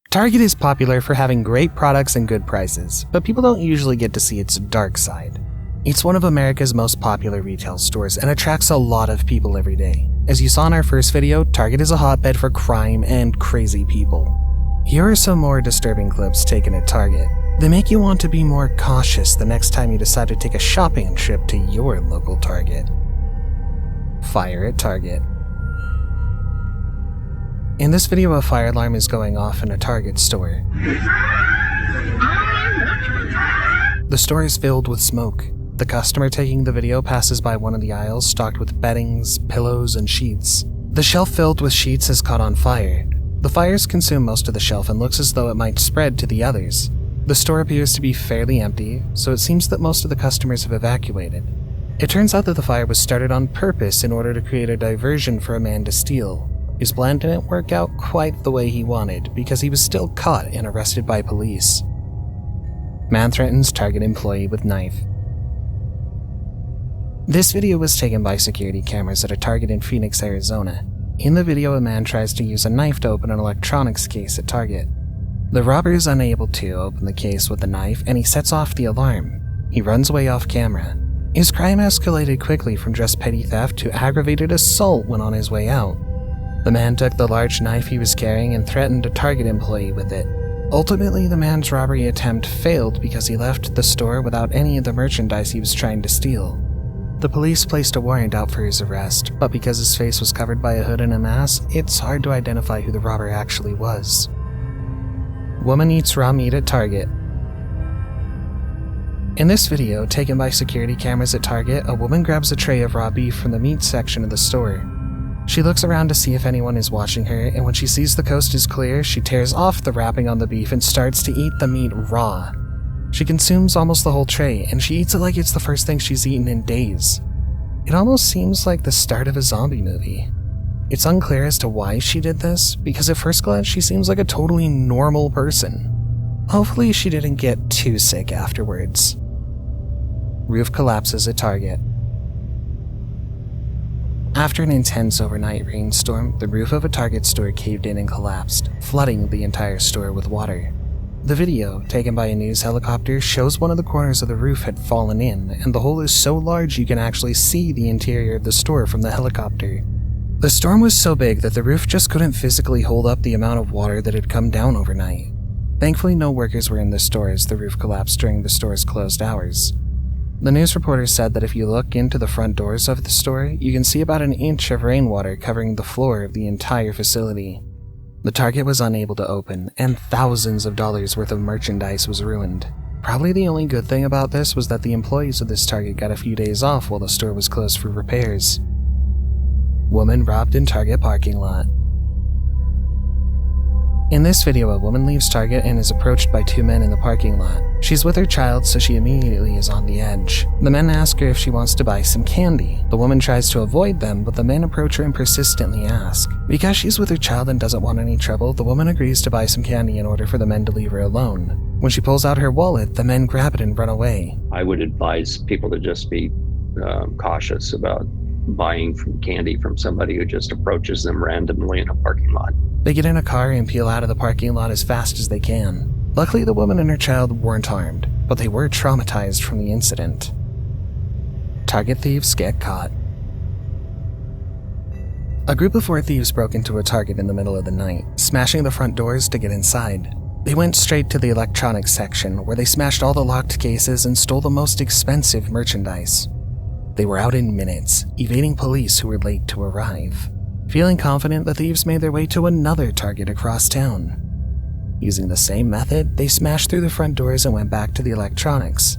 Target is popular for having great products and good prices, but people don't usually get to see its dark side. It's one of America's most popular retail stores and attracts a lot of people every day. As you saw in our first video, Target is a hotbed for crime and crazy people. Here are some more disturbing clips taken at Target. They make you want to be more cautious the next time you decide to take a shopping trip to your local Target. Fire at Target. In this video, a fire alarm is going off in a Target store. The store is filled with smoke. The customer taking the video passes by one of the aisles stocked with beddings, pillows, and sheets. The shelf filled with sheets has caught on fire. The fires consume most of the shelf and looks as though it might spread to the others. The store appears to be fairly empty, so it seems that most of the customers have evacuated. It turns out that the fire was started on purpose in order to create a diversion for a man to steal. His plan didn't work out quite the way he wanted because he was still caught and arrested by police. Man threatens Target employee with knife. This video was taken by security cameras at a Target in Phoenix, Arizona. In the video, a man tries to use a knife to open an electronics case at Target. The robber is unable to open the case with the knife and he sets off the alarm. He runs away off camera. His crime escalated quickly from just petty theft to aggravated assault when on his way out. The man took the large knife he was carrying and threatened a Target employee with it. Ultimately, the man's robbery attempt failed because he left the store without any of the merchandise he was trying to steal. The police placed a warrant out for his arrest, but because his face was covered by a hood and a mask, it's hard to identify who the robber actually was. Woman eats raw meat at Target. In this video, taken by security cameras at Target, a woman grabs a tray of raw beef from the meat section of the store. She looks around to see if anyone is watching her, and when she sees the coast is clear, she tears off the wrapping on the beef and starts to eat the meat raw. She consumes almost the whole tray, and she eats it like it's the first thing she's eaten in days. It almost seems like the start of a zombie movie. It's unclear as to why she did this, because at first glance she seems like a totally normal person. Hopefully she didn't get too sick afterwards. Roof collapses at Target. After an intense overnight rainstorm, the roof of a Target store caved in and collapsed, flooding the entire store with water. The video, taken by a news helicopter, shows one of the corners of the roof had fallen in, and the hole is so large you can actually see the interior of the store from the helicopter. The storm was so big that the roof just couldn't physically hold up the amount of water that had come down overnight. Thankfully, no workers were in the store as the roof collapsed during the store's closed hours. The news reporter said that if you look into the front doors of the store, you can see about an inch of rainwater covering the floor of the entire facility. The Target was unable to open, and thousands of dollars worth of merchandise was ruined. Probably the only good thing about this was that the employees of this Target got a few days off while the store was closed for repairs. Woman robbed in Target parking lot. In this video, a woman leaves Target and is approached by two men in the parking lot. She's with her child, so she immediately is on the edge. The men ask her if she wants to buy some candy. The woman tries to avoid them, but the men approach her and persistently ask. Because she's with her child and doesn't want any trouble, the woman agrees to buy some candy in order for the men to leave her alone. When she pulls out her wallet, the men grab it and run away. I would advise people to just be cautious about buying candy from somebody who just approaches them randomly in a parking lot. They get in a car and peel out of the parking lot as fast as they can. Luckily, the woman and her child weren't harmed, but they were traumatized from the incident. Target thieves get caught. A group of 4 thieves broke into a Target in the middle of the night, smashing the front doors to get inside. They went straight to the electronics section, where they smashed all the locked cases and stole the most expensive merchandise. They were out in minutes, evading police who were late to arrive. Feeling confident, the thieves made their way to another Target across town. Using the same method, they smashed through the front doors and went back to the electronics.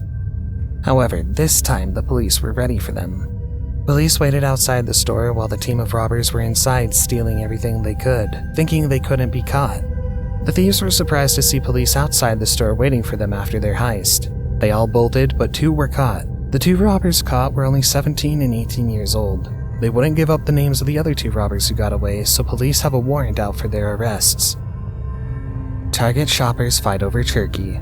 However, this time the police were ready for them. Police waited outside the store while the team of robbers were inside stealing everything they could, thinking they couldn't be caught. The thieves were surprised to see police outside the store waiting for them after their heist. They all bolted, but 2 were caught. The 2 robbers caught were only 17 and 18 years old. They wouldn't give up the names of the other 2 robbers who got away, so police have a warrant out for their arrests. Target shoppers fight over turkey.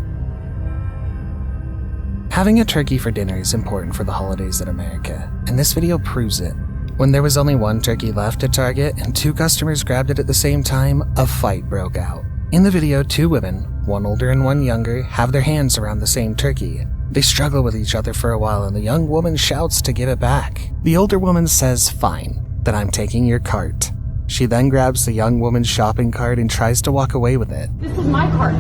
Having a turkey for dinner is important for the holidays in America, and this video proves it. When there was only 1 turkey left at Target and 2 customers grabbed it at the same time, a fight broke out. In the video, two women, one older and one younger, have their hands around the same turkey. They struggle with each other for a while and the young woman shouts to give it back. The older woman says, "Fine, then I'm taking your cart." She then grabs the young woman's shopping cart and tries to walk away with it. "This is my cart.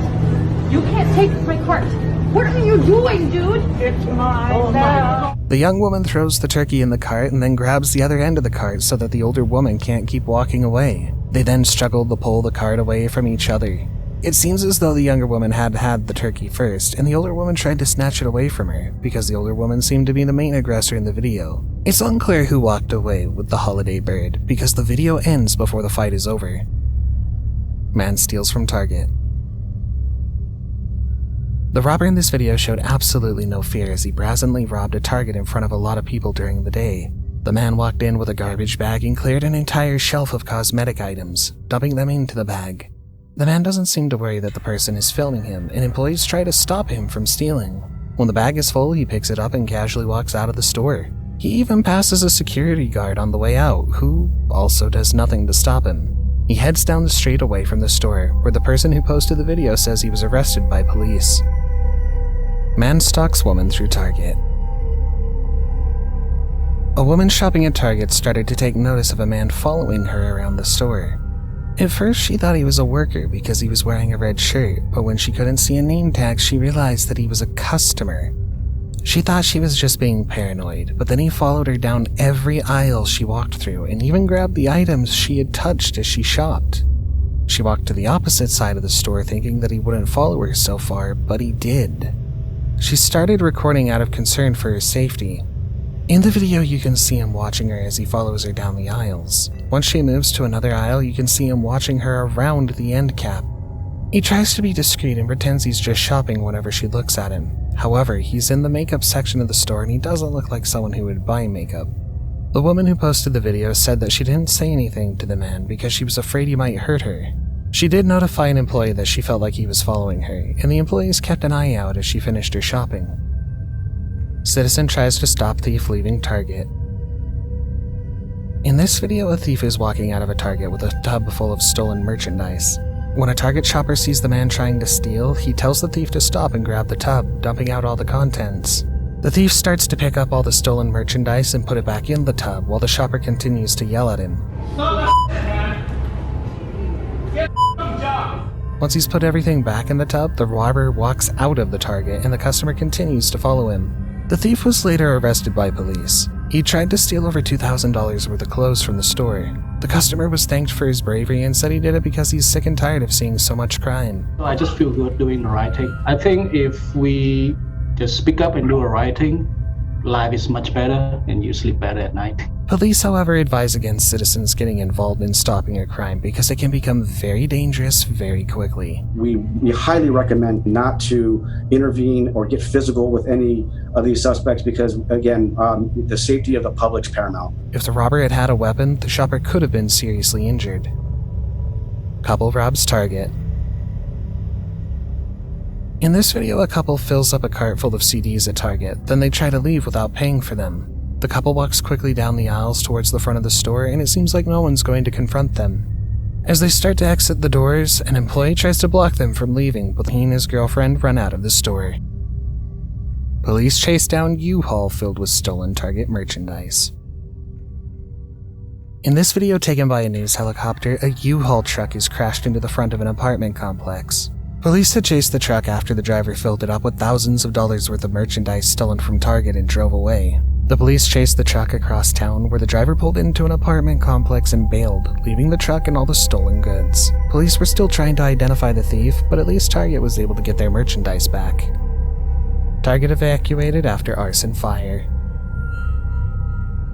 You can't take my cart. What are you doing, dude? It's mine now." The young woman throws the turkey in the cart and then grabs the other end of the cart so that the older woman can't keep walking away. They then struggle to pull the cart away from each other. It seems as though the younger woman had the turkey first, and the older woman tried to snatch it away from her, because the older woman seemed to be the main aggressor in the video. It's unclear who walked away with the holiday bird, because the video ends before the fight is over. Man steals from Target. The robber in this video showed absolutely no fear as he brazenly robbed a Target in front of a lot of people during the day. The man walked in with a garbage bag and cleared an entire shelf of cosmetic items, dumping them into the bag. The man doesn't seem to worry that the person is filming him, and employees try to stop him from stealing. When the bag is full, he picks it up and casually walks out of the store. He even passes a security guard on the way out, who also does nothing to stop him. He heads down the street away from the store, where the person who posted the video says he was arrested by police. Man stalks woman through Target. A woman shopping at Target started to take notice of a man following her around the store. At first, she thought he was a worker because he was wearing a red shirt, but when she couldn't see a name tag, she realized that he was a customer. She thought she was just being paranoid, but then he followed her down every aisle she walked through and even grabbed the items she had touched as she shopped. She walked to the opposite side of the store thinking that he wouldn't follow her so far, but he did. She started recording out of concern for her safety. In the video, you can see him watching her as he follows her down the aisles. Once she moves to another aisle, you can see him watching her around the end cap. He tries to be discreet and pretends he's just shopping whenever she looks at him. However, he's in the makeup section of the store and he doesn't look like someone who would buy makeup. The woman who posted the video said that she didn't say anything to the man because she was afraid he might hurt her. She did notify an employee that she felt like he was following her, and the employees kept an eye out as she finished her shopping. Citizen tries to stop thief leaving Target. In this video, a thief is walking out of a Target with a tub full of stolen merchandise. When a Target shopper sees the man trying to steal, he tells the thief to stop and grab the tub, dumping out all the contents. The thief starts to pick up all the stolen merchandise and put it back in the tub while the shopper continues to yell at him. Once he's put everything back in the tub, the robber walks out of the Target and the customer continues to follow him. The thief was later arrested by police. He tried to steal over $2,000 worth of clothes from the store. The customer was thanked for his bravery and said he did it because he's sick and tired of seeing so much crime. I just feel good doing the right thing. I think if we just speak up and do the right thing, life is much better and you sleep better at night. Police, however, advise against citizens getting involved in stopping a crime because it can become very dangerous very quickly. We highly recommend not to intervene or get physical with any of these suspects because, again, the safety of the public's paramount. If the robber had had a weapon, the shopper could have been seriously injured. Couple robs Target. In this video, a couple fills up a cart full of CDs at Target, then they try to leave without paying for them. The couple walks quickly down the aisles towards the front of the store, and it seems like no one's going to confront them. As they start to exit the doors, an employee tries to block them from leaving, but he and his girlfriend run out of the store. Police chase down U-Haul filled with stolen Target merchandise. In this video taken by a news helicopter, a U-Haul truck is crashed into the front of an apartment complex. Police had chased the truck after the driver filled it up with thousands of dollars worth of merchandise stolen from Target and drove away. The police chased the truck across town where the driver pulled into an apartment complex and bailed, leaving the truck and all the stolen goods. Police were still trying to identify the thief, but at least Target was able to get their merchandise back. Target evacuated after arson fire.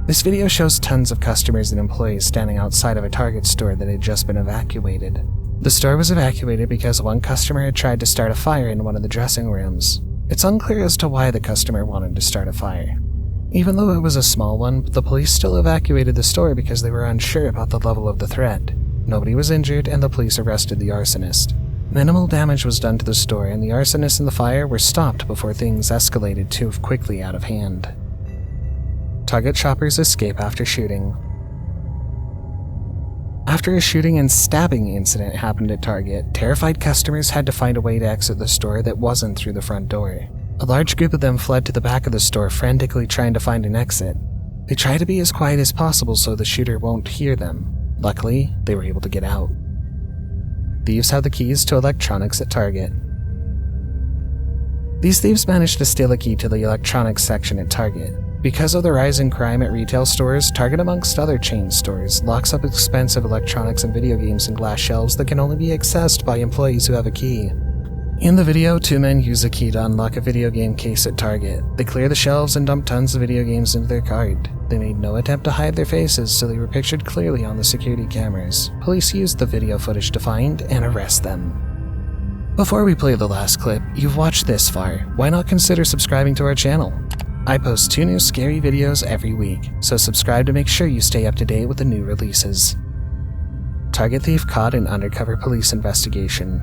This video shows tons of customers and employees standing outside of a Target store that had just been evacuated. The store was evacuated because one customer had tried to start a fire in one of the dressing rooms. It's unclear as to why the customer wanted to start a fire. Even though it was a small one, the police still evacuated the store because they were unsure about the level of the threat. Nobody was injured and the police arrested the arsonist. Minimal damage was done to the store and the arsonist and the fire were stopped before things escalated too quickly out of hand. Target shoppers escape after shooting. After a shooting and stabbing incident happened at Target, terrified customers had to find a way to exit the store that wasn't through the front door. A large group of them fled to the back of the store, frantically trying to find an exit. They try to be as quiet as possible so the shooter won't hear them. Luckily, they were able to get out. Thieves had the keys to electronics at Target. These thieves managed to steal a key to the electronics section at Target. Because of the rise in crime at retail stores, Target, amongst other chain stores, locks up expensive electronics and video games in glass shelves that can only be accessed by employees who have a key. In the video, 2 men use a key to unlock a video game case at Target. They clear the shelves and dump tons of video games into their cart. They made no attempt to hide their faces, so they were pictured clearly on the security cameras. Police used the video footage to find and arrest them. Before we play the last clip, you've watched this far. Why not consider subscribing to our channel? I post 2 new scary videos every week, so subscribe to make sure you stay up to date with the new releases. Target thief caught in undercover police investigation.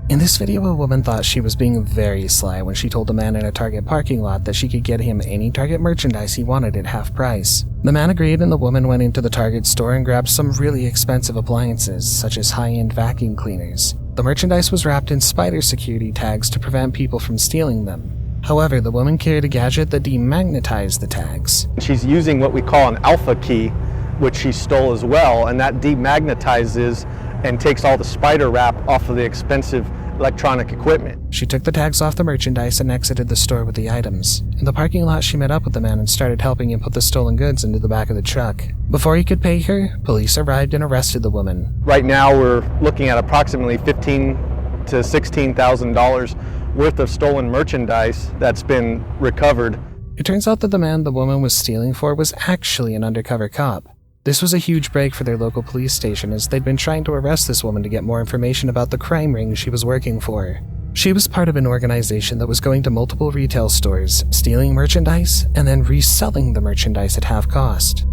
In this video, a woman thought she was being very sly when she told a man in a Target parking lot that she could get him any Target merchandise he wanted at half price. The man agreed, and the woman went into the Target store and grabbed some really expensive appliances, such as high-end vacuum cleaners. The merchandise was wrapped in spider security tags to prevent people from stealing them. However, the woman carried a gadget that demagnetized the tags. She's using what we call an alpha key, which she stole as well, and that demagnetizes and takes all the spider wrap off of the expensive electronic equipment. She took the tags off the merchandise and exited the store with the items. In the parking lot, she met up with the man and started helping him put the stolen goods into the back of the truck. Before he could pay her, police arrived and arrested the woman. Right now, we're looking at approximately $15,000 to $16,000 worth of stolen merchandise that's been recovered. It turns out that the man the woman was stealing for was actually an undercover cop. This was a huge break for their local police station, as they'd been trying to arrest this woman to get more information about the crime ring she was working for. She was part of an organization that was going to multiple retail stores, stealing merchandise, and then reselling the merchandise at half cost.